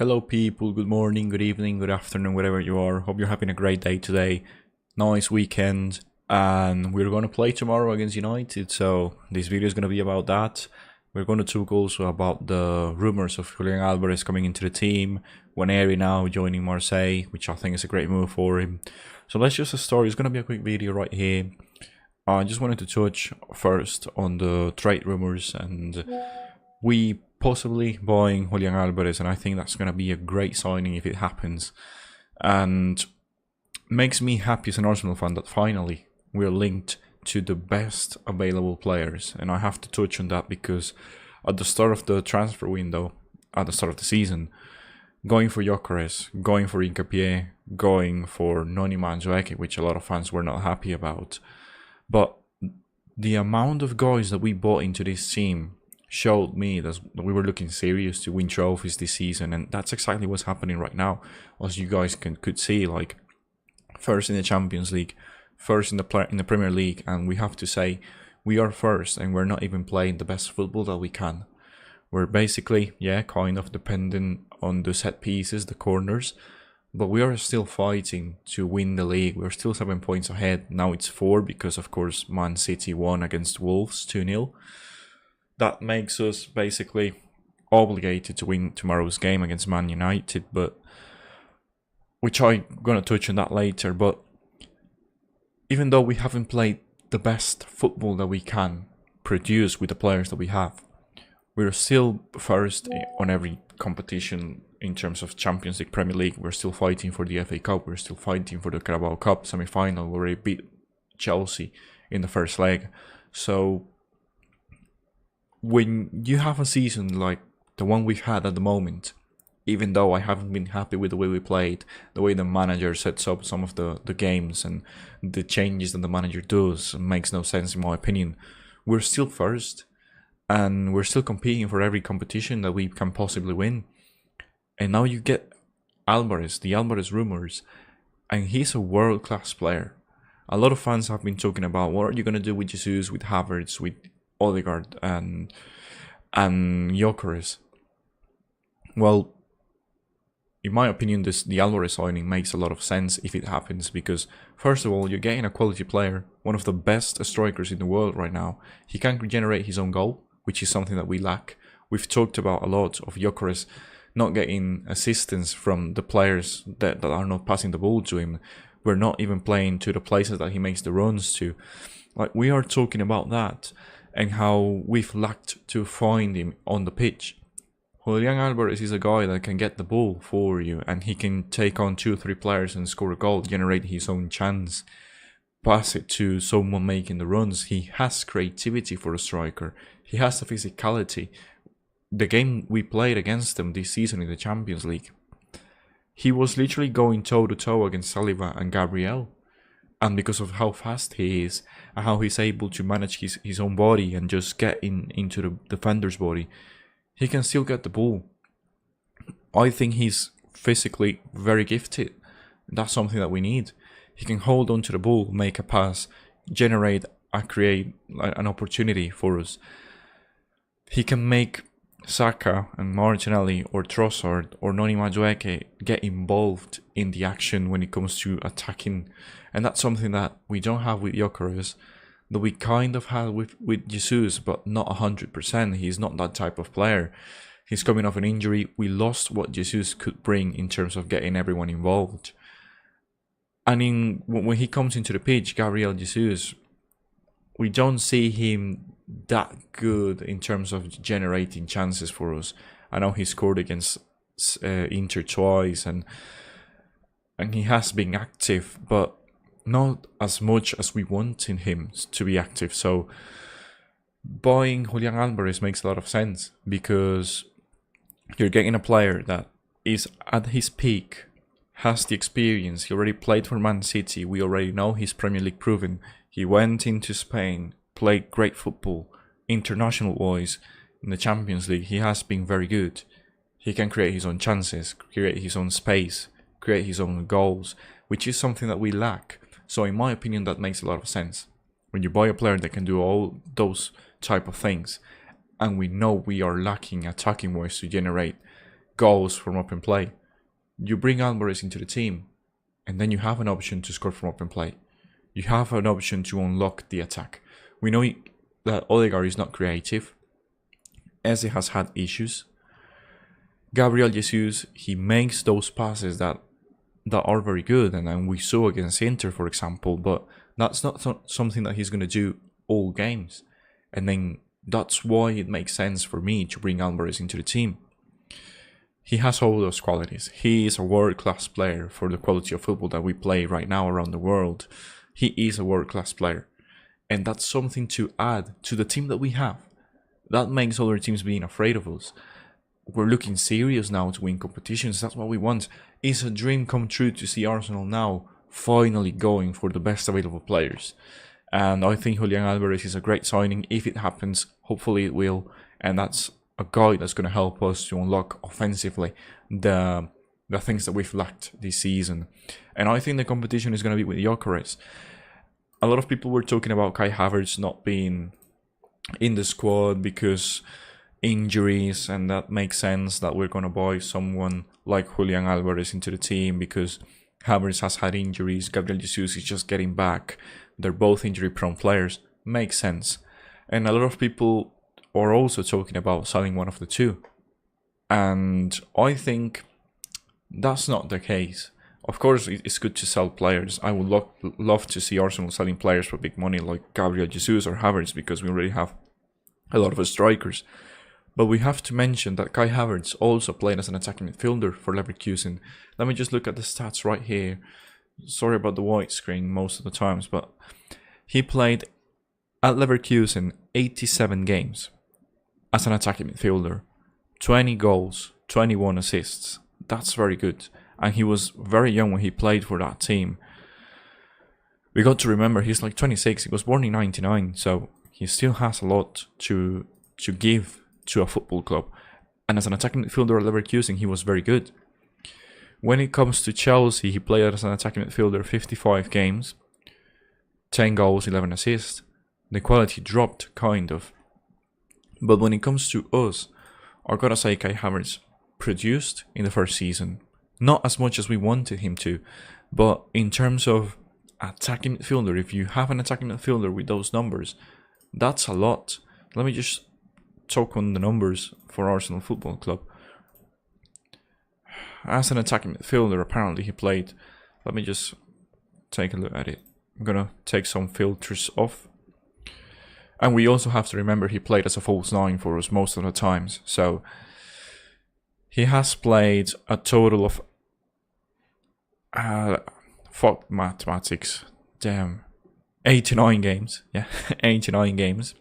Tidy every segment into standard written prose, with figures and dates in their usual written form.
Hello people, good morning, good evening, good afternoon, wherever you are. Hope you're having a great day today. Nice weekend, and we're going to play tomorrow against United, so this video is going to be about that. We're going to talk also about the rumors of Julian Alvarez coming into the team, Nwaneri now joining Marseille, which I think is a great move for him. So let's just start. It's going to be a quick video right here. I just wanted to touch first on the trade rumors, and we possibly buying Julian Alvarez, and I think that's going to be a great signing if it happens, and makes me happy as an Arsenal fan that finally we're linked to the best available players. And I have to touch on that because at the start of the transfer window, at the start of the season, going for Gyökeres, going for Hincapié, going for Nwaneri, which a lot of fans were not happy about, but the amount of guys that we bought into this team showed me that we were looking serious to win trophies this season, and that's exactly what's happening right now. As you guys could see, like, first in the Champions League, first in the Premier League, and we have to say we are first, and we're not even playing the best football that we can. We're basically, kind of dependent on the set pieces, the corners, but we are still fighting to win the league. We're still 7 points ahead. Now it's 4 because, of course, Man City won against Wolves 2-0. That makes us basically obligated to win tomorrow's game against Man United, but which I'm going to touch on that later. But even though we haven't played the best football that we can produce with the players that we have, we're still first on every competition in terms of Champions League, Premier League. We're still fighting for the FA Cup. We're still fighting for the Carabao Cup semi-final. We already beat Chelsea in the first leg. So when you have a season like the one we've had at the moment, even though I haven't been happy with the way we played, the way the manager sets up some of the games and the changes that the manager does makes no sense in my opinion, we're still first and we're still competing for every competition that we can possibly win. And now you get Alvarez, the Alvarez rumors, and he's a world-class player. A lot of fans have been talking about what are you going to do with Jesus, with Havertz, with Odegaard and Gyökeres. Well, in my opinion, the Alvarez signing makes a lot of sense if it happens, because first of all, you're getting a quality player, one of the best strikers in the world right now. He can generate his own goal, which is something that we lack. We've talked about a lot of Gyökeres not getting assistance from the players that are not passing the ball to him. We're not even playing to the places that he makes the runs to. Like, we are talking about that and how we've lacked to find him on the pitch. Julian Alvarez is a guy that can get the ball for you, and he can take on 2-3 players and score a goal, generate his own chance, pass it to someone making the runs. He has creativity for a striker. He has the physicality. The game we played against them this season in the Champions League, he was literally going toe-to-toe against Saliba and Gabriel. And because of how fast he is and how he's able to manage his own body and just get into the defender's body, he can still get the ball. I think he's physically very gifted. That's something that we need. He can hold on to the ball, make a pass, generate and create an opportunity for us. He can make Saka and Martinelli or Trossard or Nwaneri get involved in the action when it comes to attacking, and that's something that we don't have with Gyökeres, that we kind of have with Jesus, but not 100%. He's not that type of player. He's coming off an injury. We lost what Jesus could bring in terms of getting everyone involved. And when he comes into the pitch, Gabriel Jesus, we don't see him that good in terms of generating chances for us. I know he scored against Inter twice, and he has been active, but not as much as we want in him to be active. So buying Julian Alvarez makes a lot of sense, because you're getting a player that is at his peak, has the experience. He already played for Man City. We already know he's Premier League proven. He went into Spain, played great football, international wise, in the Champions League. He has been very good. He can create his own chances, create his own space, create his own goals, which is something that we lack. So in my opinion, that makes a lot of sense. When you buy a player that can do all those type of things, and we know we are lacking attacking wise to generate goals from open play. You bring Alvarez into the team, and then you have an option to score from open play. You have an option to unlock the attack. We know that Odegaard is not creative. Eze has had issues. Gabriel Jesus, he makes those passes that are very good, and we saw against Inter, for example, but that's not something that he's going to do all games. And then that's why it makes sense for me to bring Alvarez into the team. He has all those qualities. He is a world-class player for the quality of football that we play right now around the world. He is a world-class player. And that's something to add to the team that we have. That makes other teams being afraid of us. We're looking serious now to win competitions. That's what we want. It's a dream come true to see Arsenal now finally going for the best available players. And I think Julian Alvarez is a great signing. If it happens, hopefully it will. And that's a guy that's going to help us to unlock offensively the things that we've lacked this season. And I think the competition is going to be with Gyökeres. A lot of people were talking about Kai Havertz not being in the squad because injuries, and that makes sense that we're going to buy someone like Julian Alvarez into the team because Havertz has had injuries, Gabriel Jesus is just getting back, they're both injury prone players. Makes sense. And a lot of people are also talking about selling one of the two, and I think that's not the case. Of course, it's good to sell players. I would love to see Arsenal selling players for big money like Gabriel Jesus or Havertz because we already have a lot of strikers. But we have to mention that Kai Havertz also played as an attacking midfielder for Leverkusen. Let me just look at the stats right here. Sorry about the white screen most of the times, but he played at Leverkusen 87 games as an attacking midfielder. 20 goals, 21 assists. That's very good. And he was very young when he played for that team. We got to remember he's like 26. He was born in 99, so he still has a lot to give to a football club. And as an attacking midfielder at Leverkusen, he was very good. When it comes to Chelsea, he played as an attacking midfielder 55 games, 10 goals, 11 assists. The quality dropped, kind of. But when it comes to us, I gotta say Kai Havertz produced in the first season. Not as much as we wanted him to, but in terms of attacking midfielder, if you have an attacking midfielder with those numbers, that's a lot. Let me just talk on the numbers for Arsenal Football Club. As an attacking midfielder, apparently he played. Let me just take a look at it. I'm gonna take some filters off. And we also have to remember he played as a false 9 for us most of the times. So he has played a total of fuck mathematics. Damn. 89 games. Yeah, 89 games.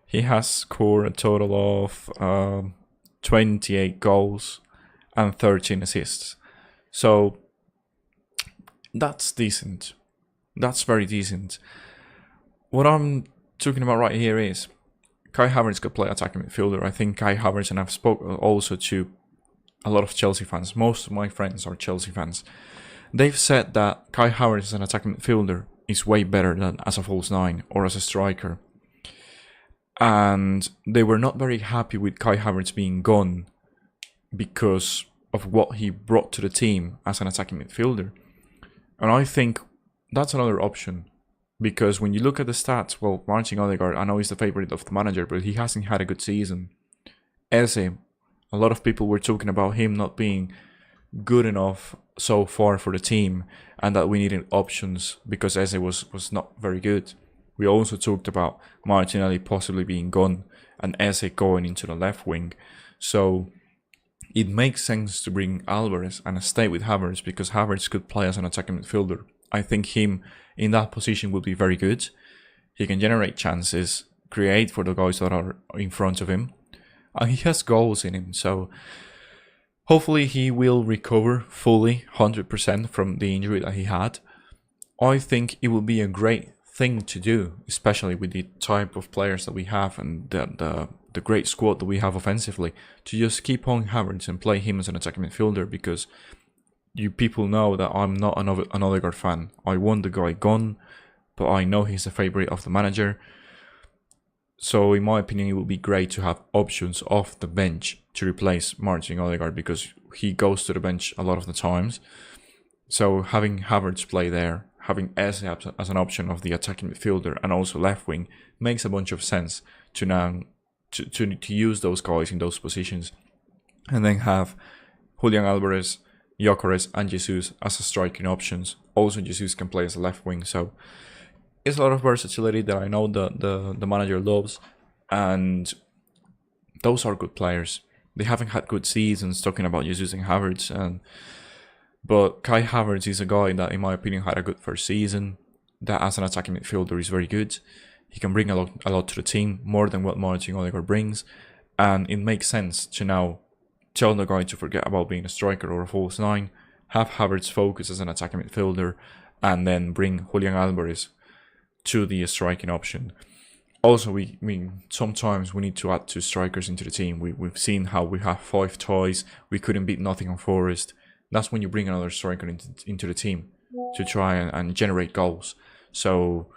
He has scored a total of 28 goals and 13 assists. So that's decent. That's very decent. What I'm talking about right here is Kai Havertz could play attacking midfielder. I think Kai Havertz, and I've spoken also to a lot of Chelsea fans. Most of my friends are Chelsea fans. They've said that Kai Havertz as an attacking midfielder is way better than as a false 9 or as a striker. And they were not very happy with Kai Havertz being gone because of what he brought to the team as an attacking midfielder. And I think that's another option. Because when you look at the stats, well, Martin Odegaard, I know he's the favourite of the manager, but he hasn't had a good season. Eze, a lot of people were talking about him not being good enough so far for the team, and that we needed options because Eze was not very good. We also talked about Martinelli possibly being gone and Eze going into the left wing. So it makes sense to bring Alvarez and stay with Havertz because Havertz could play as an attacking midfielder. I think him in that position will be very good. He can generate chances, create for the guys that are in front of him, and he has goals in him. So hopefully he will recover fully, 100% from the injury that he had. I think it will be a great thing to do, especially with the type of players that we have and the great squad that we have offensively, to just keep on Havertz and play him as an attacking midfielder, because you people know that I'm not an Odegaard fan. I want the guy gone, but I know he's a favourite of the manager. So in my opinion, it would be great to have options off the bench to replace Martin Odegaard, because he goes to the bench a lot of the times. So having Havertz play there, having Eze as an option of the attacking midfielder and also left wing makes a bunch of sense to now to use those guys in those positions, and then have Julian Alvarez, Gyökeres and Jesus as a striking options. Also Jesus can play as a left wing, so it's a lot of versatility that I know the manager loves, and those are good players. They haven't had good seasons, talking about Jesus and Havertz, but Kai Havertz is a guy that in my opinion had a good first season, that as an attacking midfielder is very good. He can bring a lot to the team, more than what Martin Odegaard brings, and it makes sense to now tell the guy to forget about being a striker or a false nine, have Havertz focus as an attacking midfielder, and then bring Julian Alvarez to the striking option. Also, we sometimes we need to add 2 strikers into the team. We've seen how we have 5 ties, we couldn't beat Nottingham Forest. That's when you bring another striker into the team to try and generate goals. So,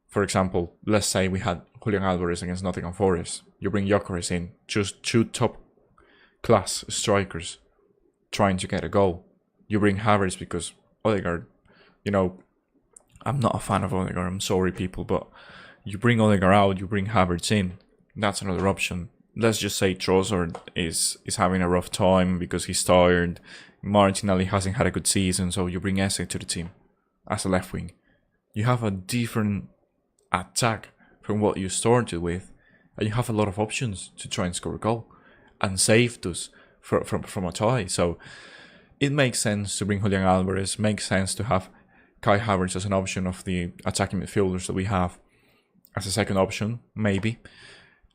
for example, let's say we had Julian Alvarez against Nottingham Forest. You bring Gyökeres in, just 2 top class strikers trying to get a goal. You bring Havertz because Odegaard, I'm not a fan of Odegaard, I'm sorry people, but you bring Odegaard out, you bring Havertz in. That's another option. Let's just say Trossard is having a rough time because he's tired. Martinelli hasn't had a good season, so you bring Eze to the team as a left wing. You have a different attack from what you started with, and you have a lot of options to try and score a goal and save us from a tie. So it makes sense to bring Julian Alvarez, makes sense to have Kai Havertz as an option of the attacking midfielders that we have as a second option, maybe,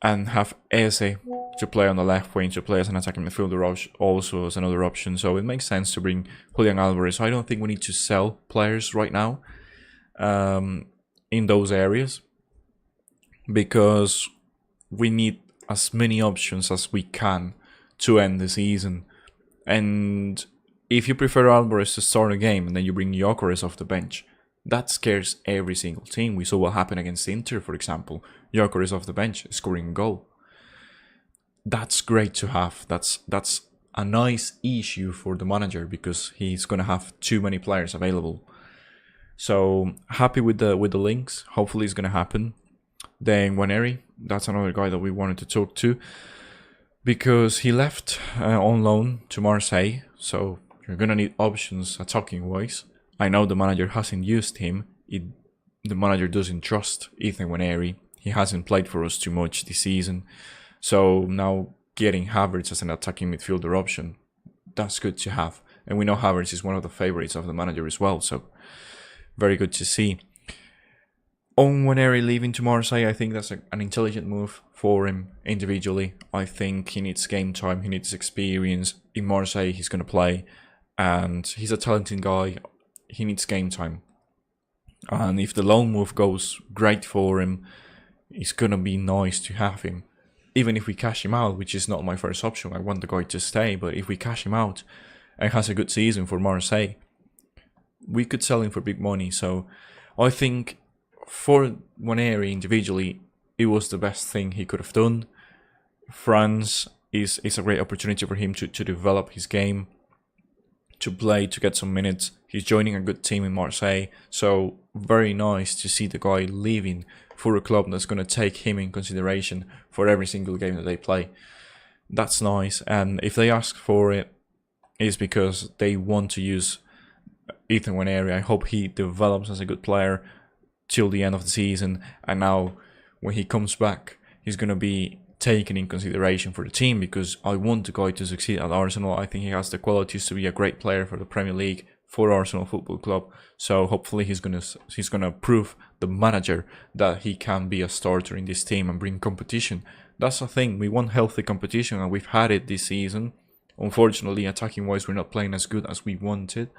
and have Eze to play on the left wing, to play as an attacking midfielder also as another option. So it makes sense to bring Julian Alvarez. I don't think we need to sell players right now in those areas, because we need as many options as we can to end the season. And if you prefer Alvarez to start a game and then you bring Gyökeres off the bench, that scares every single team. We saw what happened against Inter, for example. Gyökeres off the bench, scoring a goal. That's great to have. That's a nice issue for the manager, because he's going to have too many players available. So happy with the links. Hopefully it's going to happen. Then Nwaneri, that's another guy that we wanted to talk to, because he left on loan to Marseille. So you're going to need options attacking wise. I know the manager hasn't used him. The manager doesn't trust Ethan Nwaneri. He hasn't played for us too much this season. So now getting Havertz as an attacking midfielder option, that's good to have. And we know Havertz is one of the favorites of the manager as well. So very good to see. On Nwaneri leaving to Marseille, I think that's an intelligent move for him individually. I think he needs game time, he needs experience. In Marseille, he's going to play, and he's a talented guy. He needs game time. And if the loan move goes great for him, it's going to be nice to have him. Even if we cash him out, which is not my first option, I want the guy to stay, but if we cash him out and has a good season for Marseille, we could sell him for big money. So I think for Nwaneri individually, it was the best thing he could have done. France is a great opportunity for him to develop his game, to play, to get some minutes. He's joining a good team in Marseille, so very nice to see the guy leaving for a club that's going to take him in consideration for every single game that they play. That's nice, and if they ask for it, it's because they want to use Ethan Nwaneri. I hope he develops as a good player till the end of the season, and now when he comes back, he's going to be taken in consideration for the team, because I want the guy to succeed at Arsenal. I think he has the qualities to be a great player for the Premier League, for Arsenal Football Club. So hopefully he's gonna prove the manager that he can be a starter in this team and bring competition. That's the thing. We want healthy competition, and we've had it this season. Unfortunately, attacking wise, we're not playing as good as we wanted.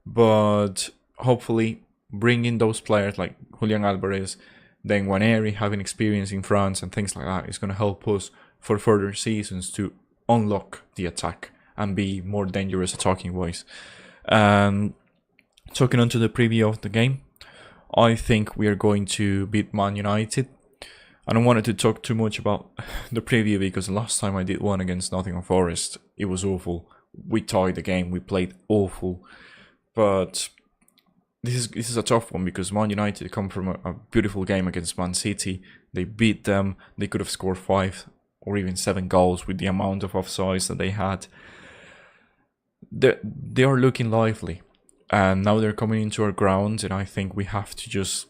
But hopefully, bringing those players like Julian Alvarez, then Nwaneri, having experience in France and things like that, is going to help us for further seasons to unlock the attack and be more dangerous attacking wise. Talking on to the preview of the game, I think we are going to beat Man United. I don't want to talk too much about the preview because the last time I did one against Nottingham Forest, it was awful. We tied the game, we played awful. But this is a tough one because Man United come from a beautiful game against Man City. They beat them. They could have scored 5 or even 7 goals with the amount of offsides that they had. They are looking lively, and now they're coming into our ground, and I think we have to just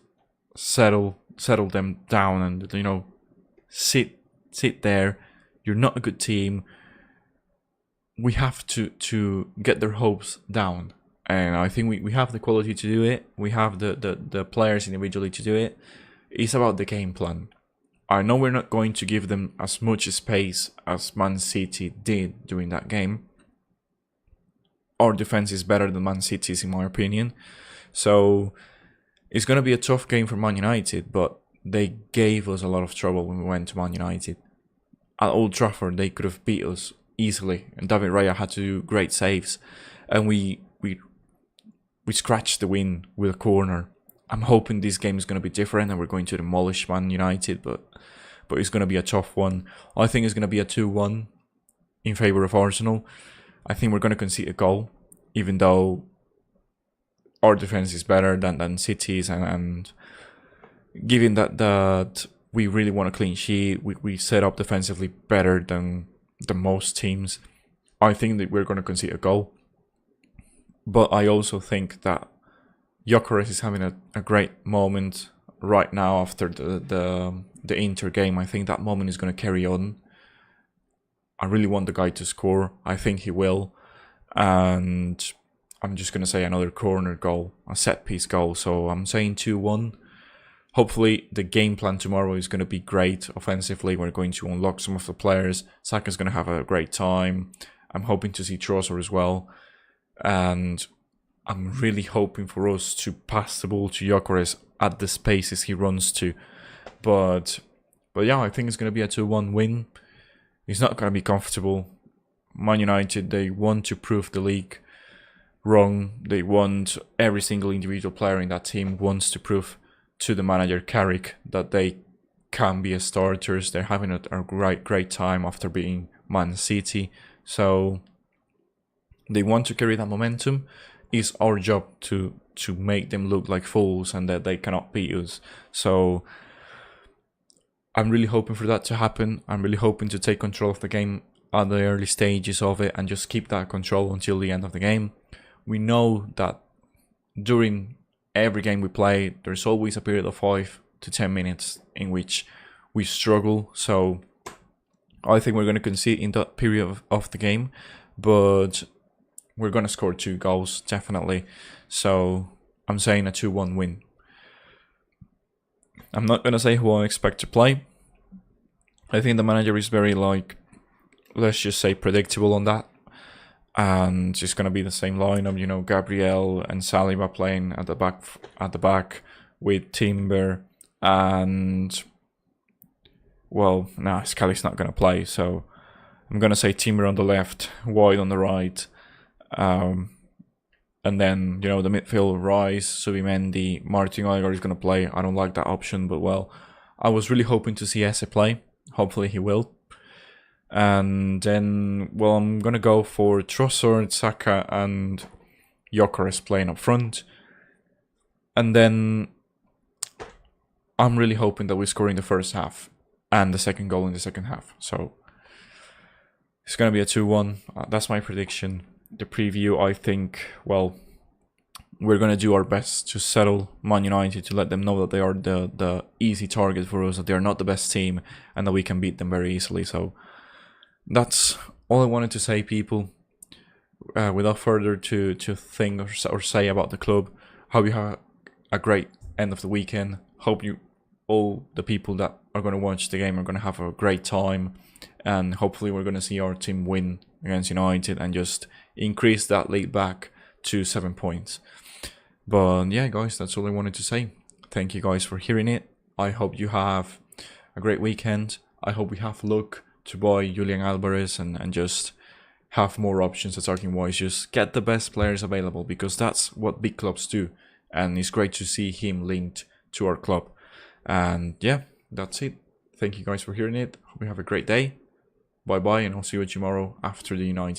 settle them down and sit there. You're not a good team. We have to get their hopes down, and I think we have the quality to do it. We have the players individually to do it. It's about the game plan. I know we're not going to give them as much space as Man City did during that game. Our defense is better than Man City's, in my opinion. So it's going to be a tough game for Man United, but they gave us a lot of trouble when we went to Man United. At Old Trafford, they could have beat us easily, and David Raya had to do great saves, and we scratched the win with a corner. I'm hoping this game is going to be different, and we're going to demolish Man United, but it's going to be a tough one. I think it's going to be a 2-1 in favour of Arsenal. I think we're going to concede a goal, even though our defense is better than City's, and given that we really want a clean sheet, we set up defensively better than most teams. I think that we're going to concede a goal, but I also think that Gyökeres is having a great moment right now after the Inter game. I think that moment is going to carry on. I really want the guy to score. I think he will. And I'm just going to say another corner goal, a set-piece goal. So I'm saying 2-1. Hopefully the game plan tomorrow is going to be great offensively. We're going to unlock some of the players. Saka's going to have a great time. I'm hoping to see Trossard as well. And I'm really hoping for us to pass the ball to Gyökeres at the spaces he runs to. But yeah, I think it's going to be a 2-1 win. It's not going to be comfortable. Man United, they want to prove the league wrong. They want every single individual player in that team wants to prove to the manager Carrick that they can be as starters. They're having a great time after beating Man City. So they want to carry that momentum. It's our job to make them look like fools and that they cannot beat us. So I'm really hoping for that to happen. I'm really hoping to take control of the game at the early stages of it and just keep that control until the end of the game. We know that during every game we play, there's always a period of 5 to 10 minutes in which we struggle. So I think we're going to concede in that period of the game, but we're going to score 2 goals, definitely. So I'm saying a 2-1 win. I'm not going to say who I expect to play. I think the manager is very, let's just say, predictable on that. And it's going to be the same lineup, Gabriel and Saliba playing at the back with Timber. And, well, Scally's not going to play. So I'm going to say Timber on the left, White on the right. And then, the midfield, Rice, Subimendi, Martin Odegaard is going to play. I don't like that option, but, well, I was really hoping to see Esse play. Hopefully he will. And then, well, I'm going to go for Trossard, Saka, and Gyökeres playing up front. And then I'm really hoping that we score in the first half and the second goal in the second half. So it's going to be a 2-1. That's my prediction. The preview, I think, well, we're going to do our best to settle Man United, to let them know that they are the easy target for us, that they are not the best team, and that we can beat them very easily. So that's all I wanted to say, people. Without further to think or say about the club, hope you have a great end of the weekend. Hope all the people that are going to watch the game are going to have a great time, and hopefully we're going to see our team win against United and just increase that lead back to 7 points. But yeah, guys, that's all I wanted to say. Thank you guys for hearing it. I hope you have a great weekend. I hope we have luck to buy Julian Alvarez and just have more options attacking wise. Just get the best players available, because that's what big clubs do. And it's great to see him linked to our club. And yeah, that's it. Thank you guys for hearing it. Hope you have a great day. Bye bye, and I'll see you tomorrow after the United.